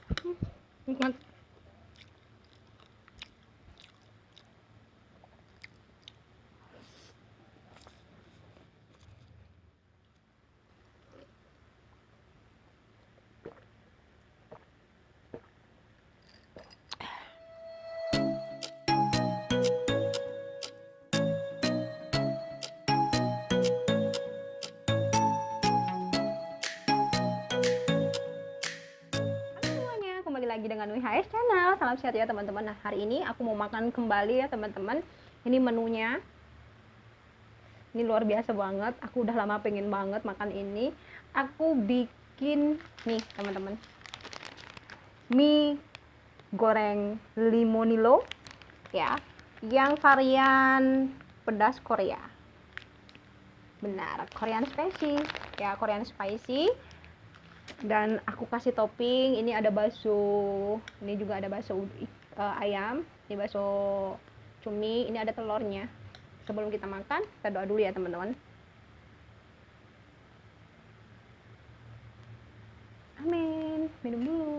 Nikmat. Kembali lagi dengan WHS Channel. Salam sehat ya teman-teman. Nah, hari ini aku mau makan kembali ya teman-teman. Ini menunya. Ini luar biasa banget. Aku udah lama pengen banget makan ini. Aku bikin nih teman-teman, mie goreng limonilo ya, yang varian pedas Korea. Benar, Korean spicy ya, Korean spicy. Dan aku kasih topping, ini ada bakso, ini juga ada bakso ayam, ini bakso cumi, ini ada telurnya. Sebelum kita makan, kita doa dulu ya teman-teman. Amin. Minum dulu.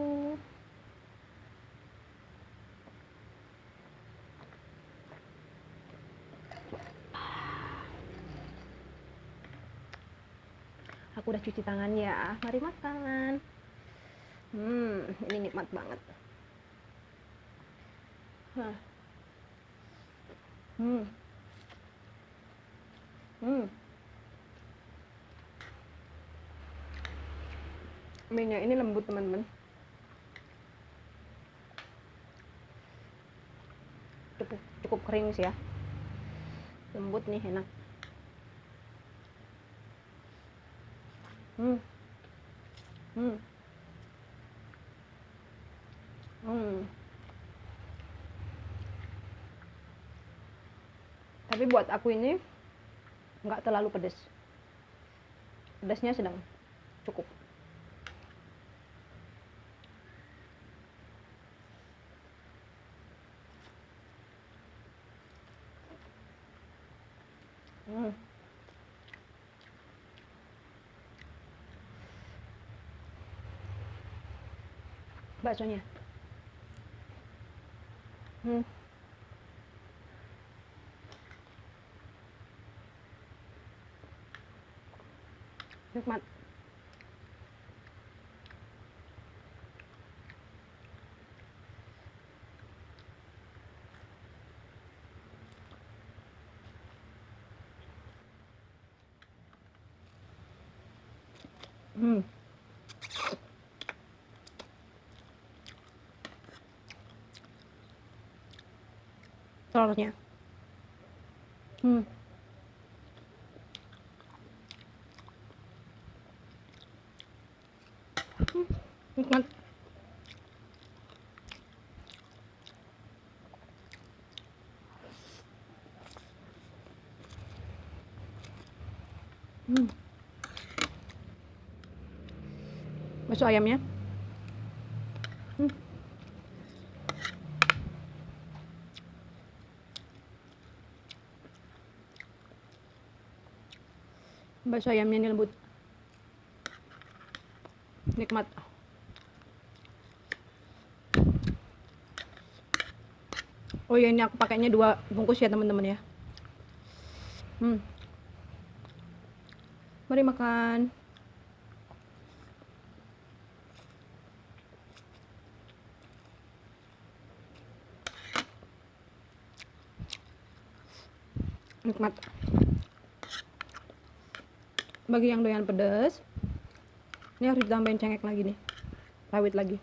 Aku udah cuci tangan ya, mari makan. Ini nikmat banget. Hah. Mie-nya ini lembut teman-teman. Cukup kering sih ya. Lembut nih, enak. Tapi buat aku ini nggak terlalu pedas. Pedasnya sedang, cukup. Baksonya. Nikmat. Telurnya. Nikmat. Bakso ayamnya. Bakso ayamnya ini lembut. Nikmat. Oh ya, ini aku pakainya 2 bungkus ya teman-teman ya. Mari makan. Nikmat. Bagi yang doyan pedas, ini harus ditambahin cengek lagi nih, rawit lagi.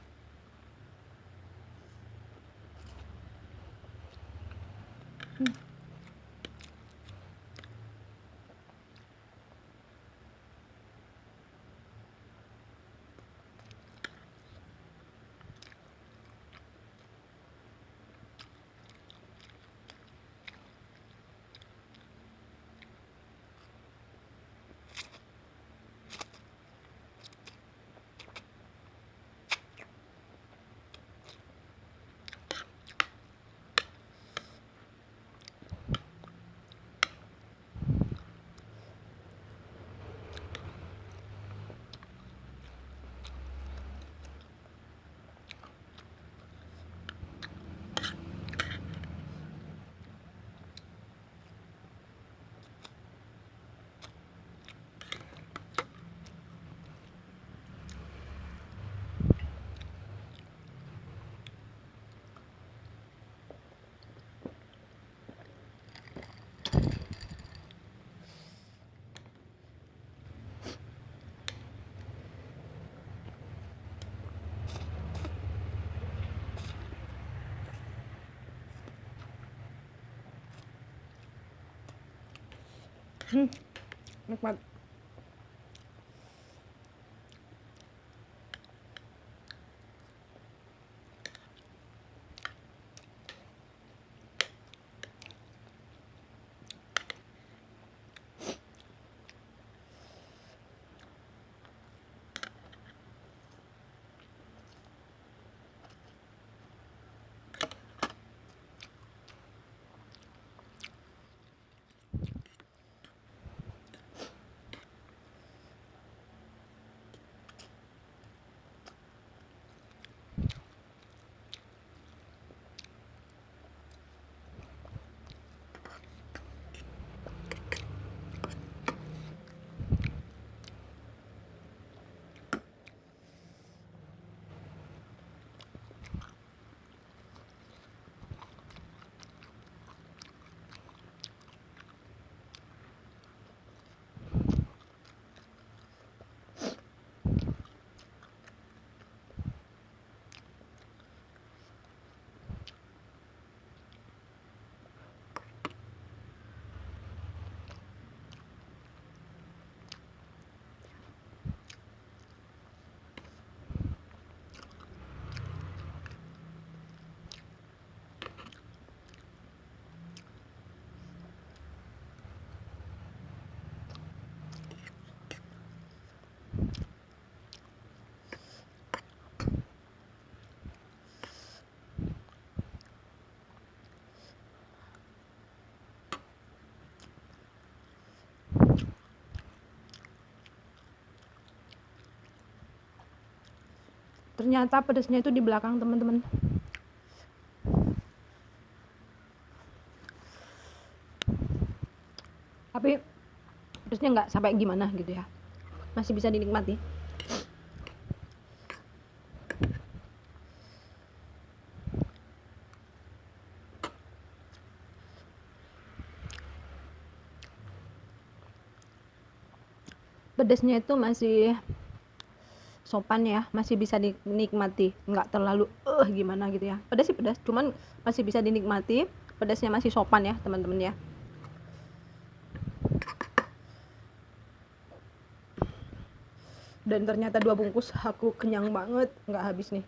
Nikmat. Ternyata pedasnya itu di belakang, teman-teman. Tapi pedasnya nggak sampai gimana gitu ya, masih bisa dinikmati. Pedasnya itu masih sopan ya, masih bisa dinikmati, nggak terlalu gimana gitu ya. Pedas sih pedas, cuman masih bisa dinikmati, pedasnya masih sopan ya teman-teman ya. Dan ternyata 2 bungkus aku kenyang banget, nggak habis nih.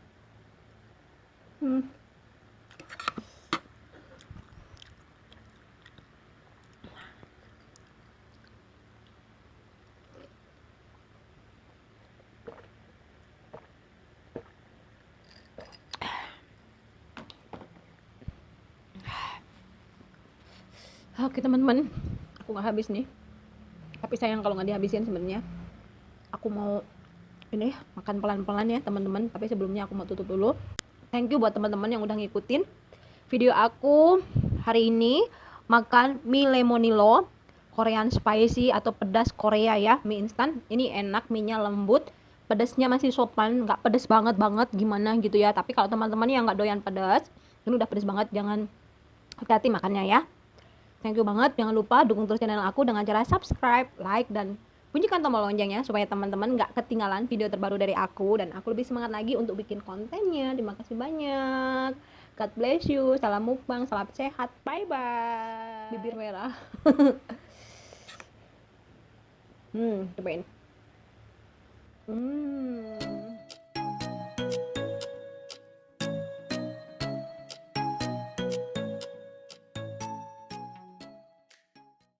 Oke teman-teman, aku nggak habis nih, tapi sayang kalau nggak dihabisin. Sebenarnya aku mau ini makan pelan-pelan ya teman-teman, tapi sebelumnya aku mau tutup dulu. Thank you buat teman-teman yang udah ngikutin video aku hari ini makan mie lemonilo Korean spicy atau pedas Korea ya, mie instan. Ini enak, mie-nya lembut, pedasnya masih sopan, nggak pedas banget gimana gitu ya. Tapi kalau teman-teman yang nggak doyan pedas, ini udah pedas banget, jangan, hati-hati makannya ya. Thank you banget, jangan lupa dukung terus channel aku dengan cara subscribe, like, dan bunyikan tombol loncengnya supaya teman-teman nggak ketinggalan video terbaru dari aku dan aku lebih semangat lagi untuk bikin kontennya. Terima kasih banyak. God bless you. Salam mukbang, salam sehat. Bye bye. Bibir merah. Cobain.